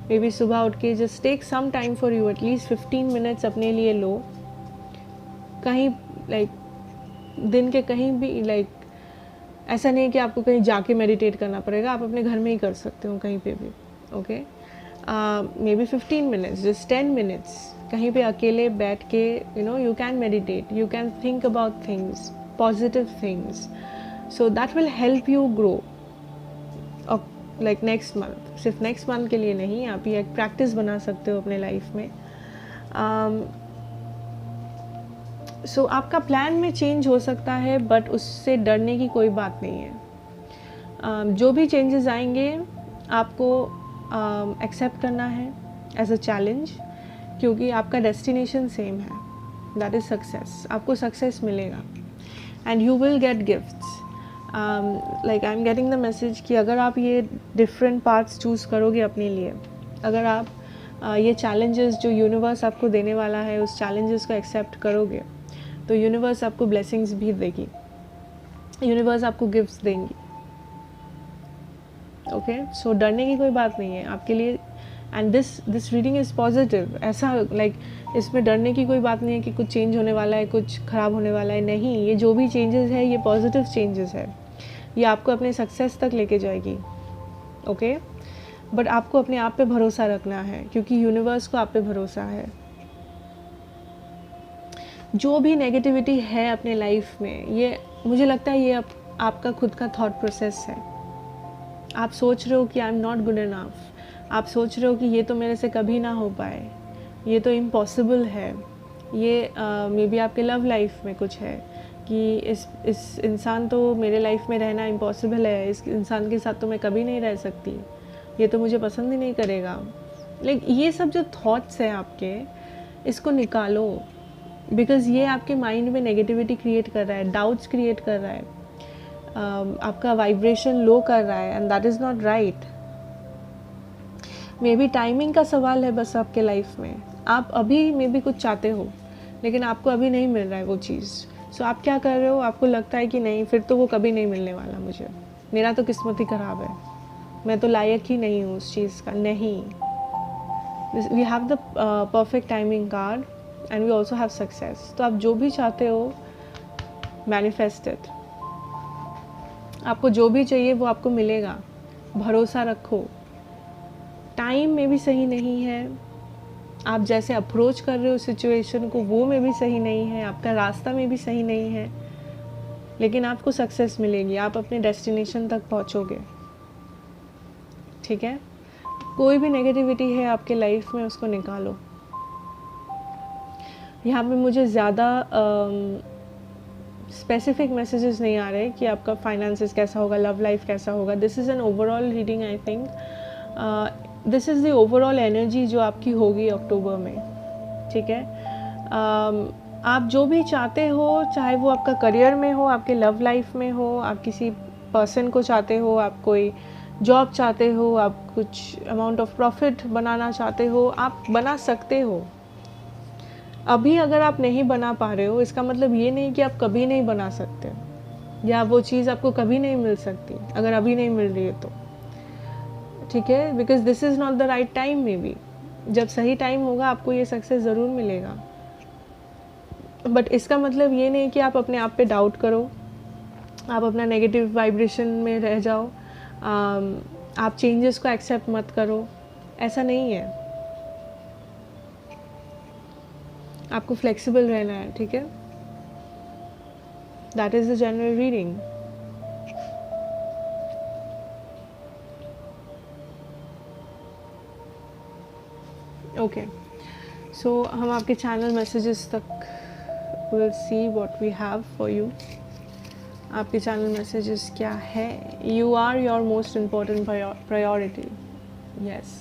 मे बी सुबह उठ के just take some time for you, at least 15 minutes अपने लिए लो। कहीं दिन के कहीं भी ऐसा नहीं कि आपको कहीं जाके मेडिटेट करना पड़ेगा, आप अपने घर में ही कर सकते हो कहीं पे भी, okay. May be 15 minutes, just 10 minutes कहीं पे अकेले बैठ के you can meditate, you can think about things, positive things, so that will help you grow. Next month, सिर्फ नेक्स्ट मंथ के लिए नहीं, आप ये एक प्रैक्टिस बना सकते हो अपने लाइफ में। सो आपका प्लान में चेंज हो सकता है, बट उससे डरने की कोई बात नहीं है। जो भी चेंजेस आएंगे आपको एक्सेप्ट करना है एज अ चैलेंज, क्योंकि आपका डेस्टिनेशन सेम है, दैट इज़ सक्सेस। आपको सक्सेस मिलेगा and you will get gifts. I am getting the message कि अगर आप ये डिफरेंट पार्ट्स चूज़ करोगे अपने लिए, अगर आप ये चैलेंजेस जो यूनिवर्स आपको देने वाला है उस चैलेंजेस को एक्सेप्ट करोगे, तो यूनिवर्स आपको ब्लेसिंग्स भी देगी, यूनिवर्स आपको गिफ्ट्स देंगी, ओके। सो डरने की कोई बात नहीं है आपके लिए। And this reading is positive. ऐसा इसमें डरने की कोई बात नहीं है कि कुछ चेंज होने वाला है, कुछ ख़राब होने वाला है, नहीं। ये जो भी चेंजेस है ये पॉजिटिव चेंजेस है, ये आपको अपने सक्सेस तक लेके जाएगी, ओके। बट आपको अपने आप पे भरोसा रखना है, क्योंकि यूनिवर्स को आप पे भरोसा है। जो भी नेगेटिविटी है अपने लाइफ में, ये मुझे लगता है ये आपका खुद का थॉट प्रोसेस है। आप सोच रहे हो कि I am not good enough, आप सोच रहे हो कि ये तो मेरे से कभी ना हो पाए, ये तो इम्पॉसिबल है। ये मे बी आपके लव लाइफ में कुछ है कि इस इंसान तो मेरे लाइफ में रहना इम्पॉसिबल है, इस इंसान के साथ तो मैं कभी नहीं रह सकती, ये तो मुझे पसंद ही नहीं करेगा। ये सब जो थॉट्स हैं आपके, इसको निकालो, बिकॉज़ ये आपके माइंड में नेगेटिविटी क्रिएट कर रहा है, डाउट्स क्रिएट कर रहा है, आपका वाइब्रेशन लो कर रहा है, and that is not right. May be timing का सवाल है बस आपके लाइफ में। आप अभी मे बी कुछ चाहते हो, लेकिन आपको अभी नहीं मिल रहा है वो चीज़। सो आप क्या कर रहे हो, आपको लगता है कि नहीं, फिर तो वो कभी नहीं मिलने वाला मुझे, मेरा तो किस्मत ही ख़राब है, मैं तो लायक ही नहीं हूँ उस चीज़ का। नहीं, we have the perfect timing card and we also have success. तो आप जो भी चाहते हो मैनिफेस्ट इट। आपको जो भी चाहिए वो आपको मिलेगा, भरोसा रखो। टाइम में भी सही नहीं है, आप जैसे अप्रोच कर रहे हो सिचुएशन को वो में भी सही नहीं है, आपका रास्ता में भी सही नहीं है, लेकिन आपको सक्सेस मिलेगी, आप अपने डेस्टिनेशन तक पहुंचोगे। ठीक है, कोई भी नेगेटिविटी है आपके लाइफ में उसको निकालो। यहाँ पे मुझे ज़्यादा स्पेसिफिक मैसेजेस नहीं आ रहे कि आपका फाइनेंसेस कैसा होगा, लव लाइफ कैसा होगा। This is an overall reading. I think this is the overall energy जो आपकी होगी अक्टूबर में। ठीक है, आप जो भी चाहते हो, चाहे वो आपका करियर में हो, आपके लव लाइफ में हो, आप किसी पर्सन को चाहते हो, आप कोई जॉब चाहते हो, आप कुछ अमाउंट ऑफ प्रॉफिट बनाना चाहते हो, आप बना सकते हो। अभी अगर आप नहीं बना पा रहे हो, इसका मतलब ये नहीं कि आप कभी नहीं बना सकते, या वो चीज़ आपको कभी नहीं मिल सकती अगर अभी नहीं मिल रही है तो। ठीक है, because this is not the right time. May be जब सही टाइम होगा आपको ये सक्सेस ज़रूर मिलेगा, बट इसका मतलब ये नहीं कि आप अपने आप पे डाउट करो, आप अपना नेगेटिव वाइब्रेशन में रह जाओ, आप चेंजेस को एक्सेप्ट मत करो। ऐसा नहीं है, आपको फ्लेक्सिबल रहना है। ठीक है, that is the general reading. Okay, so हम आपके चैनल मैसेजेस तक will see what we have for you. आपके चैनल मैसेजेस क्या है? You are your most important priority. Yes,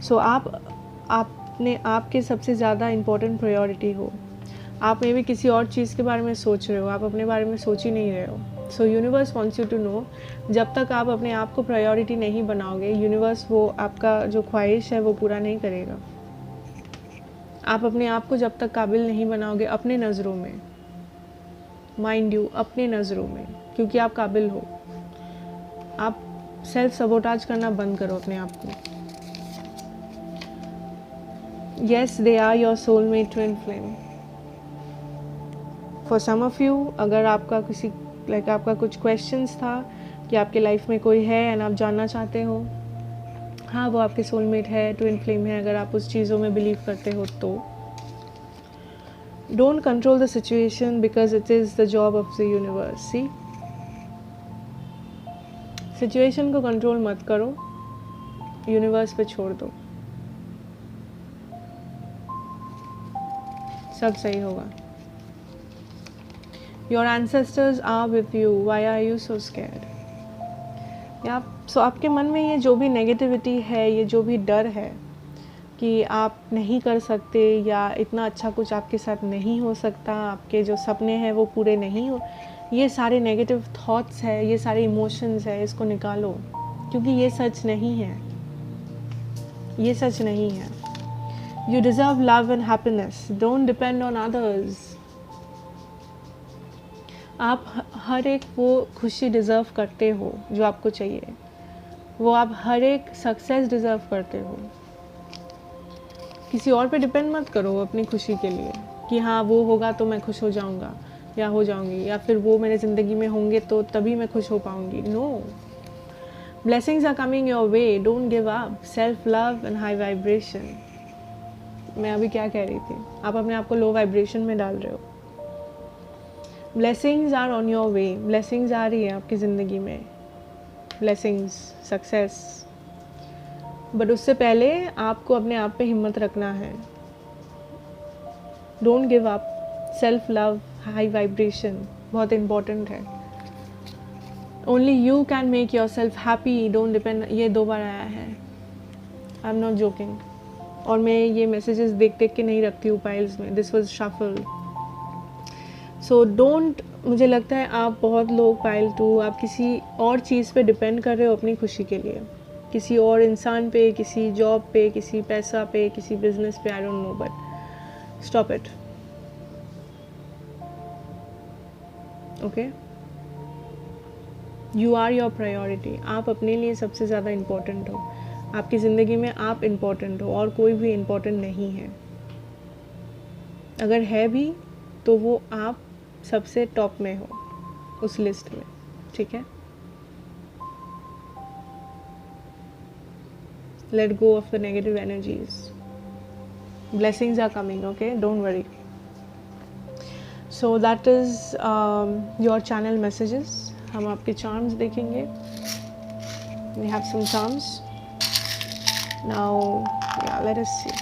so आपने आपके सबसे ज़्यादा इम्पोर्टेंट प्रायोरिटी हो। आप में भी किसी और चीज़ के बारे में सोच रहे हो, आप अपने बारे में सोच ही नहीं रहे हो। So universe wants you to know, जब तक आप अपने आप को प्रायोरिटी नहीं बनाओगे, यूनिवर्स वो आपका जो ख्वाहिश है वो पूरा नहीं करेगा। आप अपने आप को जब तक काबिल नहीं बनाओगे अपने नज़रों में, माइंड यू, अपने नज़रों में, क्योंकि आप काबिल हो। आप सेल्फ सबोटाज करना बंद करो अपने आप को। Yes, they are your soulmate twin flame. For some of you, अगर आपका किसी आपका कुछ क्वेश्चंस था कि आपके लाइफ में कोई है एंड आप जानना चाहते हो, हाँ वो आपके सोलमेट है, ट्विन फ्लेम है, अगर आप उस चीज़ों में बिलीव करते हो तो don't control the situation because it is the job of the universe. See, situation को कंट्रोल मत करो, यूनिवर्स पे छोड़ दो, सब सही होगा। Your ancestors are with you, why are you so scared? So आपके मन में ये जो भी नेगेटिविटी है, ये जो भी डर है कि आप नहीं कर सकते या इतना अच्छा कुछ आपके साथ नहीं हो सकता, आपके जो सपने हैं वो पूरे नहीं हो, ये सारे नेगेटिव थॉट्स है, ये सारे इमोशंस है, इसको निकालो, क्योंकि ये सच नहीं है, ये सच नहीं है। You deserve love and happiness, don't depend on others. आप हर एक वो खुशी डिज़र्व करते हो जो आपको चाहिए, वो आप हर एक सक्सेस डिज़र्व करते हो। किसी और पे डिपेंड मत करो अपनी खुशी के लिए कि हाँ वो होगा तो मैं खुश हो जाऊँगा या हो जाऊँगी, या फिर वो मेरे ज़िंदगी में होंगे तो तभी मैं खुश हो पाऊँगी। No, blessings are coming your way, don't give up. Self love and high vibration. मैं अभी क्या कह रही थी, आप अपने आप को लो वाइब्रेशन में डाल रहे हो। Blessings are on your way, blessings आ रही है आपकी ज़िंदगी में, ब्लेसिंग्स, सक्सेस, बट उससे पहले आपको अपने आप पे हिम्मत रखना है। Don't give up. Self love, high vibration बहुत इम्पॉर्टेंट है। Only you can make your self happy, don't depend. ये 2 बार आया है, आई एम नॉट जोकिंग। और मैं ये मैसेजेस देख देख के नहीं रखती हूँ पाइल्स में, this was shuffle. So don't, मुझे लगता है आप बहुत लोग पाइल 2, आप किसी और चीज़ पे डिपेंड कर रहे हो अपनी खुशी के लिए, किसी और इंसान पे, किसी जॉब पे, किसी पैसा पे, किसी बिजनेस पे, I don't know, but stop it. Okay, you are your priority. आप अपने लिए सबसे ज़्यादा इम्पोर्टेंट हो, आपकी ज़िंदगी में आप इम्पोर्टेंट हो और कोई भी इम्पोर्टेंट नहीं है। अगर है भी तो वो आप सबसे टॉप में हो उस लिस्ट में, ठीक है। Let go of the negative energies, blessings are coming, okay, don't worry. So that is your channel messages. हम आपके चार्म्स देखेंगे। We have some charms now, या लेट अस सी।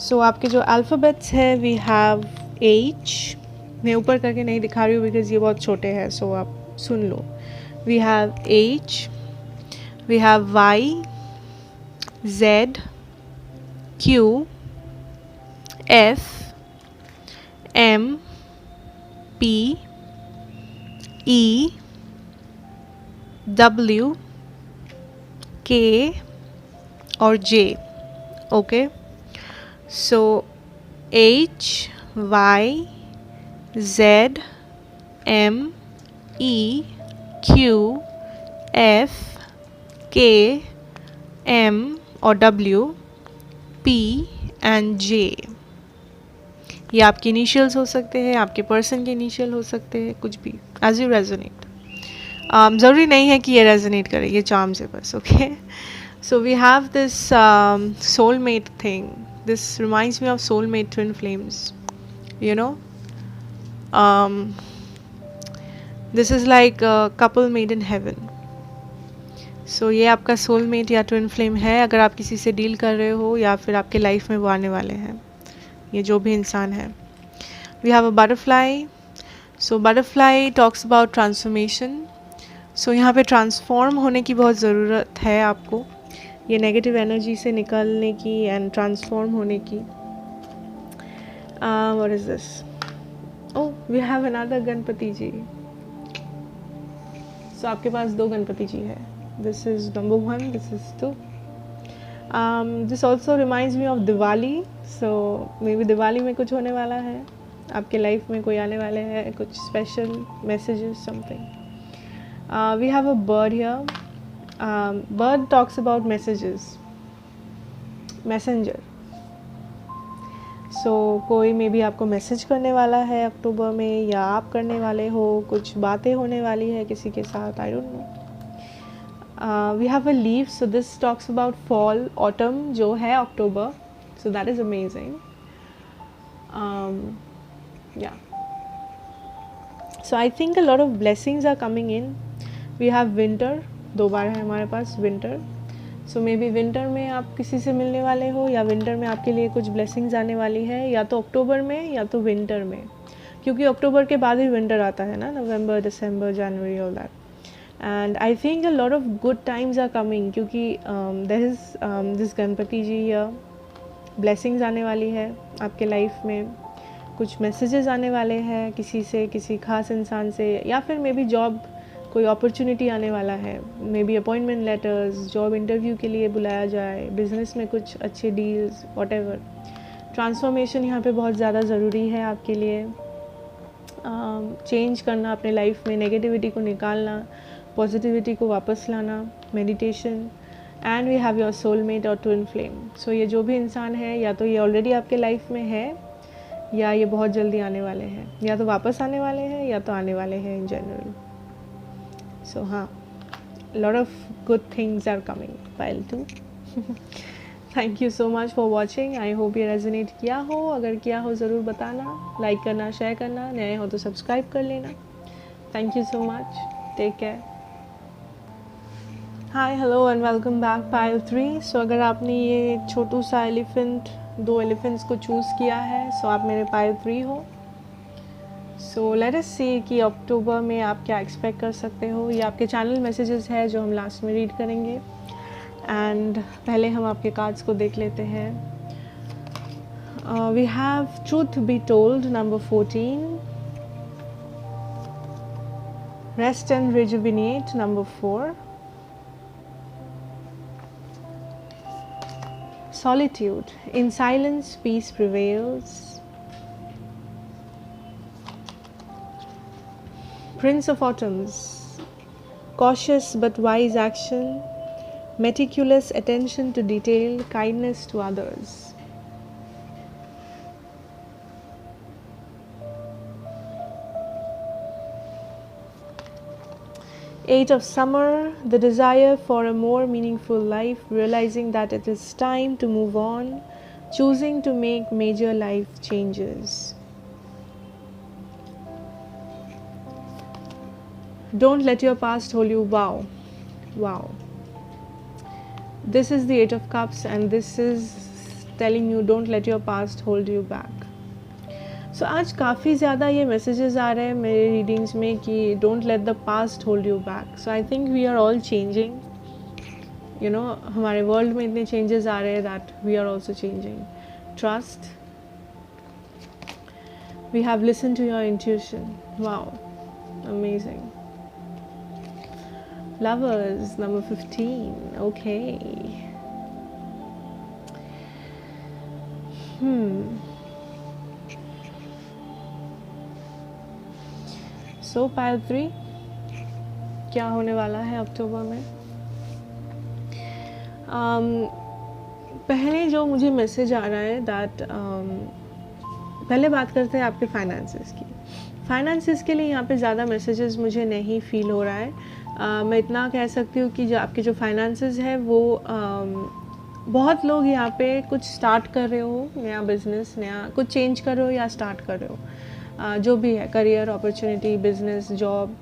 सो आपके जो अल्फ़ाबेट्स है, वी हैव H। मैं ऊपर करके नहीं दिखा रही हूँ बिकॉज ये बहुत छोटे हैं, सो आप सुन लो। We have H, we have Y, Z, Q, F, M, P, E, W, K और J, ओके। सो H, Y, Z, M, E, Q, F, K, M और W, P एंड J। ये आपके इनिशियल्स हो सकते हैं, आपके पर्सन के initial हो सकते हैं, कुछ भी, एज यू रेजोनेट। ज़रूरी नहीं है कि ये रेजोनेट करे, ये चार्म्स है बस, okay. So we have this soulmate thing. This reminds me of soulmate twin flames, you know. This is like a couple made in heaven. So ये आपका soulmate या twin flame है, अगर आप किसी से डील कर रहे हो या फिर आपके लाइफ में वो आने वाले हैं, ये जो भी इंसान है। We have a butterfly. So butterfly talks about transformation. So यहाँ पे ट्रांसफॉर्म होने की बहुत ज़रूरत है आपको, ये नेगेटिव एनर्जी से निकलने की एंड ट्रांसफॉर्म होने की। What is this? Oh, we have another Ganpati ji. So आपके पास दो गणपति जी है। This is number 1, this is 2। This also reminds me of Diwali. So maybe Diwali में कुछ होने वाला है, आपके लाइफ में कोई आने वाले हैं, कुछ special messages, something. We have a bird here. Bird talks about messages, messenger. So कोई मे बी आपको मैसेज करने वाला है अक्टूबर में, या आप करने वाले हो, कुछ बातें होने वाली है किसी के साथ, I don't know. We have a leave, so this talks about fall, autumn जो है अक्टूबर, so that is amazing. Yeah so I think a lot of blessings are coming in. We have winter, 2 बार है हमारे पास winter. So maybe winter में आप किसी से मिलने वाले हो, या विंटर में आपके लिए कुछ ब्लेसिंग्स आने वाली है, या तो अक्टूबर में या तो विंटर में, क्योंकि अक्टूबर के बाद ही विंटर आता है ना, नवंबर, दिसंबर, जनवरी, all that. And I think a lot of good times are coming, क्योंकि there is this Ganpati ji yeah blessings आने वाली है आपके लाइफ में, कुछ मैसेजेस आने वाले हैं किसी से, किसी खास इंसान से, या फिर मे बी जॉब कोई अपॉर्चुनिटी आने वाला है, may be appointment letters, job interview के लिए बुलाया जाए, बिजनेस में कुछ अच्छे डील्स, व्हाटएवर। ट्रांसफॉर्मेशन यहाँ पे बहुत ज़्यादा ज़रूरी है आपके लिए। चेंज करना अपने लाइफ में, नेगेटिविटी को निकालना, पॉजिटिविटी को वापस लाना, meditation. And we have your soulmate और ट्विन फ्लेम। सो ये जो भी इंसान है, या तो ये ऑलरेडी आपके लाइफ में है, या ये बहुत जल्दी आने वाले हैं, या तो वापस आने वाले हैं, या तो आने वाले हैं इन जनरल। So हाँ, lot of good things are coming, pile 2. Thank you so much for watching. I hope ये रेजोनेट किया हो, अगर किया हो ज़रूर बताना, लाइक करना, शेयर करना, नए हो तो सब्सक्राइब कर लेना। Thank you so much. Take care. Hi, hello and welcome back, pile 3. So अगर आपने ये छोटू सा एलिफेंट, 2 एलिफेंट्स को चूज़ किया है, सो आप मेरे pile 3 हो। सो लेट अस सी कि अक्टूबर में आप क्या एक्सपेक्ट कर सकते हो। ये आपके चैनल मैसेजेस है जो हम लास्ट में रीड करेंगे। एंड पहले हम आपके कार्ड्स को देख लेते हैं। We have truth be told, number 14, rest and rejuvenate, number 4, solitude, in silence peace prevails, Prince of Autumns, cautious but wise action, meticulous attention to detail, kindness to others. Eight of Summer, the desire for a more meaningful life, realizing that it is time to move on, choosing to make major life changes. Don't let your past hold you. Wow. This is the Eight of Cups, and this is telling you don't let your past hold you back. So आज काफ़ी ज़्यादा ये messages आ रहे हैं मेरे readings में कि don't let the past hold you back. So I think we are all changing, you know, हमारे वर्ल्ड में इतने चेंजेस आ रहे हैं that we are also changing. Trust, we have listen to your intuition. Wow, amazing. Lovers, number 15. Okay. So pile 3, क्या होने वाला है अक्टूबर में? पहले जो मुझे मैसेज आ रहा है दैट पहले बात करते हैं आपके फाइनेंसेस की. फाइनेंसेस के लिए यहाँ पे ज़्यादा मैसेजेस मुझे नहीं फील हो रहा है. मैं इतना कह सकती हूँ कि जो आपके जो फाइनेंसेस है वो बहुत लोग यहाँ पे कुछ स्टार्ट कर रहे हो, नया बिजनेस, नया कुछ चेंज कर रहे हो या स्टार्ट कर रहे हो, जो भी है, करियर अपॉर्चुनिटी, बिजनेस, जॉब.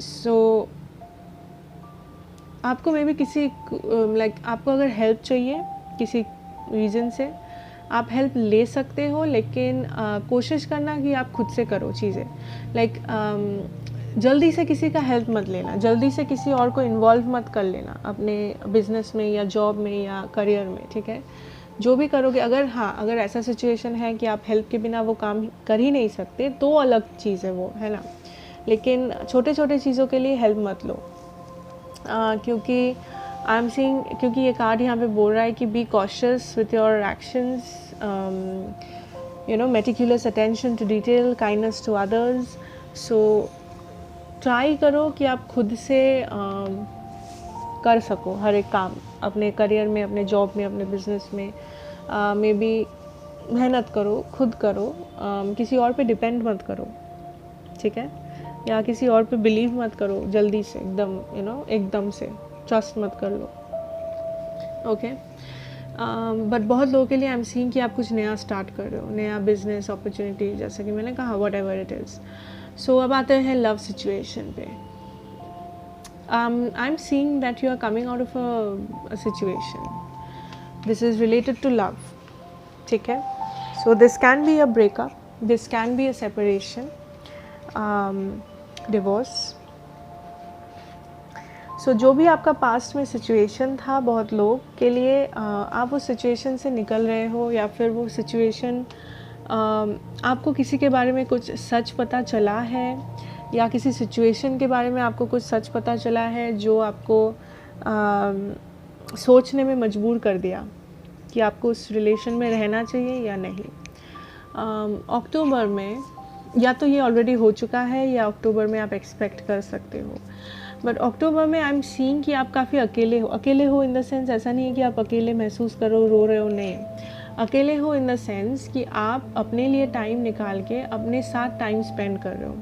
सो आपको मे बी किसी आपको अगर हेल्प चाहिए किसी रीज़न से, आप हेल्प ले सकते हो, लेकिन कोशिश करना कि आप खुद से करो चीज़ें. जल्दी से किसी का हेल्प मत लेना, जल्दी से किसी और को इन्वॉल्व मत कर लेना अपने बिजनेस में या जॉब में या करियर में. ठीक है, जो भी करोगे, अगर ऐसा सिचुएशन है कि आप हेल्प के बिना वो काम कर ही नहीं सकते तो अलग चीज़ है वो, है ना. लेकिन छोटे छोटे चीज़ों के लिए हेल्प मत लो, क्योंकि आई एम सीइंग, क्योंकि ये कार्ड यहाँ पे बोल रहा है कि be cautious with your actions, you know, meticulous attention to detail, kindness to others. So try करो कि आप खुद से कर सको हर एक काम अपने करियर में, अपने जॉब में, अपने बिजनेस में. मे बी मेहनत करो, खुद करो, किसी और पे डिपेंड मत करो. ठीक है, या किसी और पे बिलीव मत करो जल्दी से, एकदम, यू नो, एकदम से ट्रस्ट मत कर लो. ओके, बट बहुत लोगों के लिए आई एम सीइंग कि आप कुछ नया स्टार्ट कर रहे हो, नया बिजनेस अपॉर्चुनिटी, जैसे कि मैंने कहा, whatever it is. So अब आते हैं लव सिचुएशन पे. I am seeing that you are coming out of a situation. This is related to love. ठीक है, so this can be a breakup, this can be a separation, divorce. So जो भी आपका past में situation था, बहुत लोग के लिए आप उस सिचुएशन से निकल रहे हो, या फिर वो सिचुएशन आपको किसी के बारे में कुछ सच पता चला है, या किसी सिचुएशन के बारे में आपको कुछ सच पता चला है जो आपको सोचने में मजबूर कर दिया कि आपको उस रिलेशन में रहना चाहिए या नहीं. अक्टूबर में, या तो ये ऑलरेडी हो चुका है या अक्टूबर में आप एक्सपेक्ट कर सकते हो. बट अक्टूबर में आई एम सीइंग कि आप काफ़ी अकेले हो. अकेले हो इन द सेंस, ऐसा नहीं है कि आप अकेले महसूस करो, रो रहे हो, नहीं. अकेले हो इन द सेंस कि आप अपने लिए टाइम निकाल के अपने साथ टाइम स्पेंड कर रहे हो,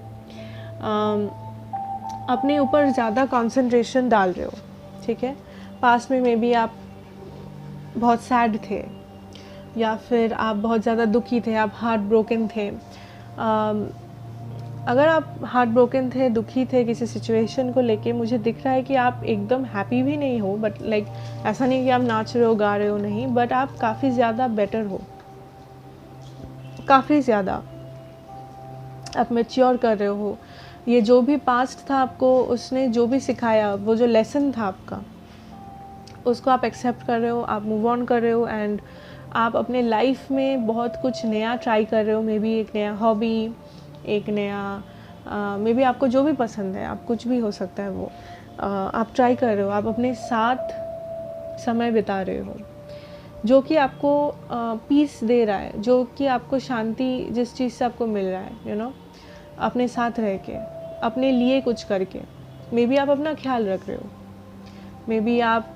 अपने ऊपर ज़्यादा कंसंट्रेशन डाल रहे हो. ठीक है, पास्ट में मे बी आप बहुत सैड थे, या फिर आप बहुत ज़्यादा दुखी थे, आप हार्ट ब्रोकन थे. अगर आप हार्ट ब्रोकन थे, दुखी थे किसी सिचुएशन को लेके, मुझे दिख रहा है कि आप एकदम हैप्पी भी नहीं हो, बट ऐसा नहीं कि आप नाच रहे हो, गा रहे हो, नहीं, बट आप काफ़ी ज़्यादा बेटर हो, काफ़ी ज़्यादा आप मैच्योर कर रहे हो. ये जो भी पास्ट था आपको, उसने जो भी सिखाया, वो जो लेसन था आपका, उसको आप एक्सेप्ट कर रहे हो, आप मूव ऑन कर रहे हो, एंड आप अपने लाइफ में बहुत कुछ नया ट्राई कर रहे हो. मे बी एक नया हॉबी, एक नया मे बी आपको जो भी पसंद है, आप कुछ भी हो सकता है वो, आप ट्राई कर रहे हो, आप अपने साथ समय बिता रहे हो, जो कि आपको पीस दे रहा है, जो कि आपको शांति, जिस चीज़ से आपको मिल रहा है, यू नो, अपने साथ रह के, अपने लिए कुछ करके. मे बी आप अपना ख्याल रख रहे हो, मे बी आप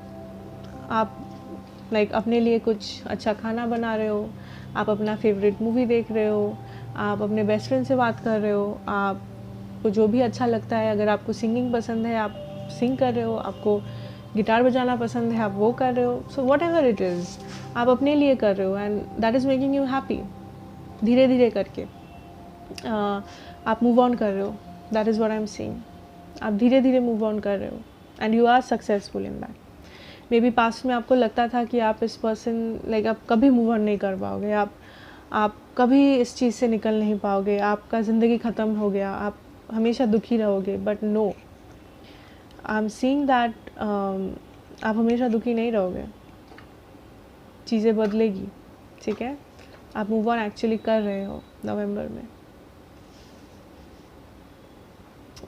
लाइक अपने लिए कुछ अच्छा खाना बना रहे हो, आप अपना फेवरेट मूवी देख रहे हो, आप अपने बेस्ट फ्रेंड से बात कर रहे हो, आपको जो भी अच्छा लगता है, अगर आपको सिंगिंग पसंद है आप सिंग कर रहे हो, आपको गिटार बजाना पसंद है आप वो कर रहे हो. So whatever it is, आप अपने लिए कर रहे हो and that is making you happy. धीरे धीरे करके आप मूव ऑन कर रहे हो. That is what I am saying. आप धीरे धीरे मूव ऑन कर रहे हो and you are successful in that. Maybe past में आपको लगता था कि आप इस पर्सन लाइक आप कभी मूव ऑन नहीं कर पाओगे, आप कभी इस चीज़ से निकल नहीं पाओगे, आपका ज़िंदगी ख़त्म हो गया, आप हमेशा दुखी रहोगे. But no, I am seeing that आप हमेशा दुखी नहीं रहोगे, चीज़ें बदलेगी. ठीक है, आप मूव ऑन एक्चुअली कर रहे हो नवंबर में.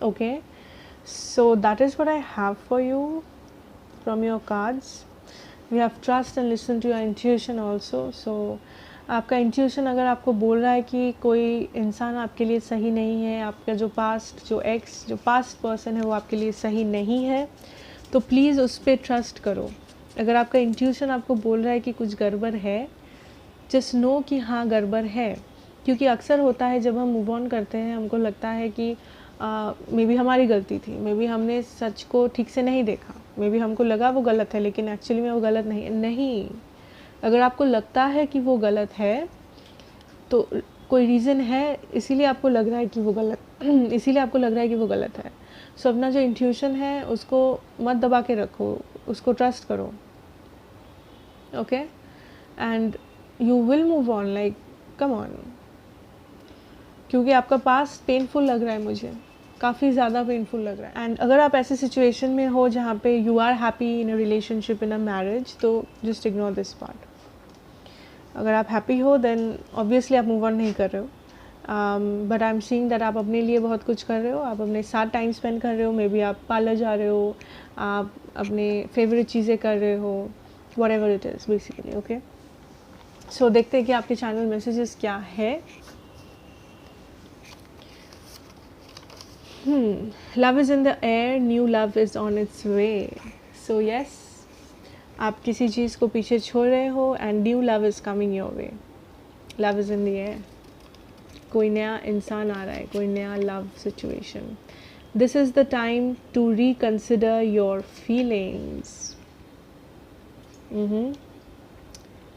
Okay, so that is what I have for you from your cards. We have trust and listen to your intuition also. So आपका इंट्यूशन अगर आपको बोल रहा है कि कोई इंसान आपके लिए सही नहीं है, आपका जो पास्ट पर्सन है वो आपके लिए सही नहीं है, तो प्लीज़ उस पर ट्रस्ट करो. अगर आपका इंट्यूशन आपको बोल रहा है कि कुछ गड़बड़ है, जस्ट नो कि हाँ गड़बड़ है. क्योंकि अक्सर होता है जब हम मूव ऑन करते हैं हमको लगता है कि मे बी हमारी गलती थी, मे बी हमने सच को ठीक से नहीं देखा, मे बी हमको लगा वो गलत है लेकिन एक्चुअली में वो गलत नहीं. अगर आपको लगता है कि वो गलत है तो कोई रीज़न है, इसीलिए आपको लग रहा है कि वो गलत इसीलिए आपको लग रहा है कि वो गलत है. सो अपना जो इंट्यूशन है उसको मत दबा के रखो, उसको ट्रस्ट करो. Okay, and you will move on, like come on. क्योंकि आपका पास्ट पेनफुल लग रहा है, मुझे काफ़ी ज़्यादा पेनफुल लग रहा है. एंड अगर आप ऐसे सिचुएशन में हो जहाँ पे you are happy in a relationship, in a marriage, तो जस्ट इग्नोर दिस पार्ट. अगर आप हैप्पी हो देन ऑब्वियसली आप मूव ऑन नहीं कर रहे हो. But I am seeing that आप अपने लिए बहुत कुछ कर रहे हो, आप अपने साथ टाइम स्पेंड कर रहे हो, मे बी आप पार्लर जा रहे हो, आप अपने फेवरेट चीज़ें कर रहे हो, whatever it is basically. Okay, so देखते हैं कि आपके चैनल मैसेजेस क्या है. Love is in the air, new love is on its way. So yes, आप किसी चीज़ को पीछे छोड़ रहे हो and new love is coming your way. Love is in the air. कोई नया इंसान आ रहा है, कोई नया love situation. This is the time to reconsider your feelings.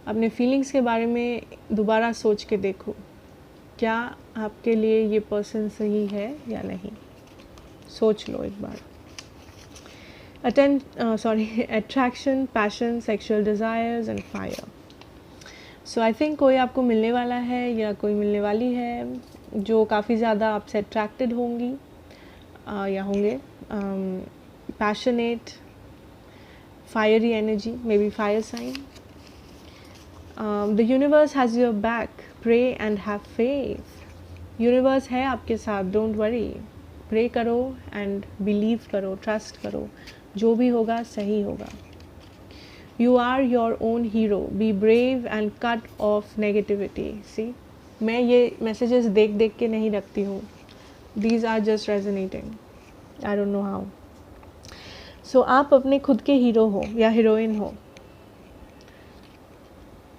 अपने फीलिंग्स के बारे में दोबारा सोच के देखो, क्या आपके लिए ये पर्सन सही है या नहीं. सोच लो एक बार. Attraction, passion, sexual desires and fire. So I think कोई आपको मिलने वाला है या कोई मिलने वाली है जो काफ़ी ज़्यादा आपसे अट्रैक्टेड होंगी या होंगे. Passionate, fiery energy, maybe fire sign. The universe has your back, pray and have faith. Universe है आपके साथ, डोंट वरी. प्रे करो एंड बिलीव करो, ट्रस्ट करो, जो भी होगा सही होगा. You are your own hero. Be brave and cut off negativity. See, मैं ये messages देख देख के नहीं रखती हूँ. These are just resonating. I don't know how. So आप अपने खुद के हीरो हो या हीरोइन हो.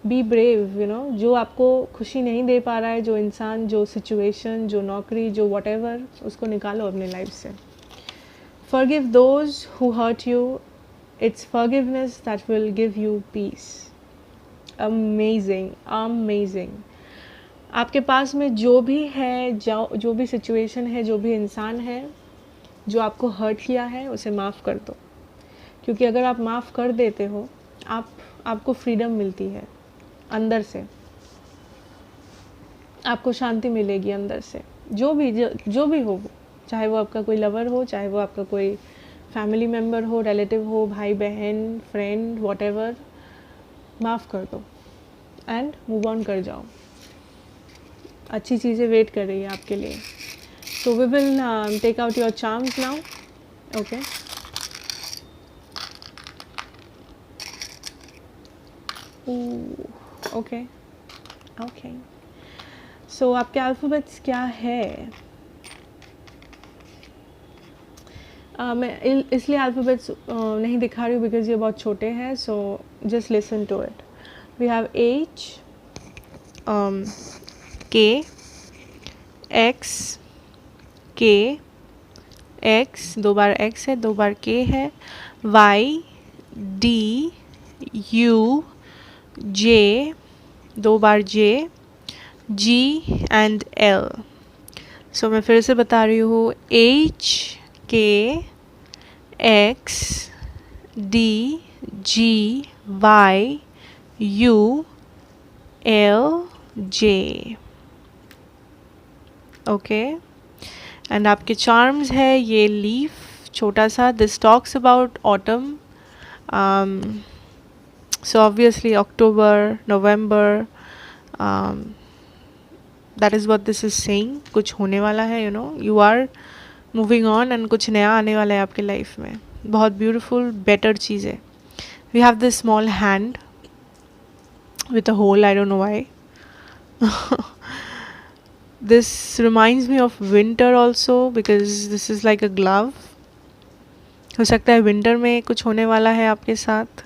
Be brave, you know. जो आपको खुशी नहीं दे पा रहा है, जो इंसान, जो situation, जो नौकरी, जो whatever, उसको निकालो अपने लाइफ से. Forgive those who hurt you. It's forgiveness that will give you peace. Amazing, amazing. आपके पास में जो भी है, जो भी सिचुएशन है, जो भी इंसान है जो आपको हर्ट किया है, उसे माफ़ कर दो. क्योंकि अगर आप माफ़ कर देते हो, आपको फ्रीडम मिलती है अंदर से, आपको शांति मिलेगी अंदर से. जो भी हो, चाहे वो आपका कोई लवर हो, चाहे वो आपका कोई फैमिली मेम्बर हो, रिलेटिव हो, भाई बहन, फ्रेंड, व्हाटएवर, माफ़ कर दो एंड मूव ऑन कर जाओ. अच्छी चीज़ें वेट कर रही है आपके लिए. So we will take out your charms now. Okay, okay, okay. So आपके अल्फ़ाबेट्स क्या है? मैं इसलिए अल्फ़ाबेट्स नहीं दिखा रही हूँ बिकॉज़ ये बहुत छोटे हैं, so just listen to it. We have H, K, X, K, X, 2 बार X है, 2 बार K है, Y, D, U, J, 2 बार J, G एंड L. सो मैं फिर से बता रही हूँ H, K, X, D, G, Y, U, L, J. Okay. And आपके चार्म्स है ये लीफ छोटा सा. This talks about autumn. So obviously October, November, that is what this is saying. कुछ होने वाला है, you know, you are moving on and कुछ नया आने वाला है आपके लाइफ में. बहुत ब्यूटीफुल बेटर चीज़ है. We have this small hand with a hole, I don't know why. This reminds me of winter also because this is like a glove. हो सकता है विंटर में कुछ होने वाला है आपके साथ.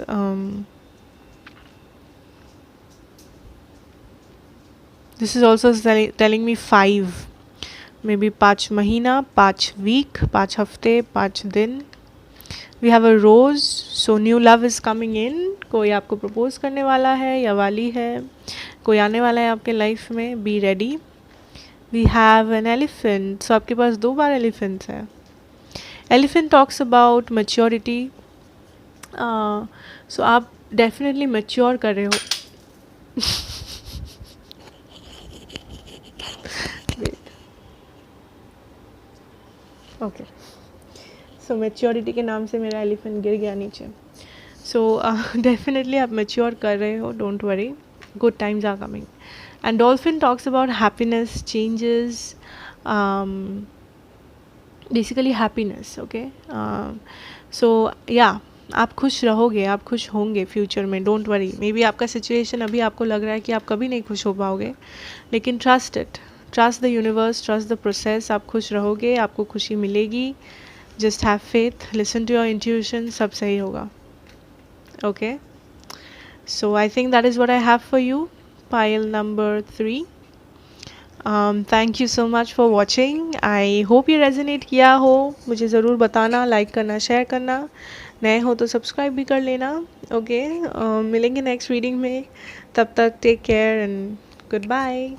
This is also telling me 5, maybe 5 महीना, 5 week, 5 हफ्ते, 5 दिन. We have a rose, so new love is coming in. कोई आपको प्रपोज करने वाला है या वाली है, कोई आने वाला है आपके लाइफ में. Be ready. We have an elephant. So आपके पास 2 बार एलिफेंट्स है. Elephant talks about maturity. So आप डेफिनेटली मैच्योर कर रहे हो. ओके. सो मैच्योरिटी के नाम से मेरा एलिफेंट गिर गया नीचे. सो डेफिनेटली आप मैच्योर कर रहे हो. Don't worry, good times are coming. And dolphin talks about happiness, changes, basically happiness. Okay. So yeah आप खुश रहोगे, आप खुश होंगे फ्यूचर में. Don't worry. मे बी आपका सिचुएशन अभी आपको लग रहा है कि आप कभी नहीं खुश हो पाओगे, लेकिन trust it, trust the universe, trust the process. आप खुश रहोगे, आपको खुशी मिलेगी. Just have faith, listen to your intuition, सब सही होगा. Okay. So I think that is what I have for you. Payal number 3. Thank you so much for watching. I hope ये रेजोनेट किया हो. मुझे ज़रूर बताना, लाइक करना, शेयर करना. नए हो तो सब्सक्राइब भी कर लेना. ओके. मिलेंगे नेक्स्ट रीडिंग में. तब तक take care and good bye.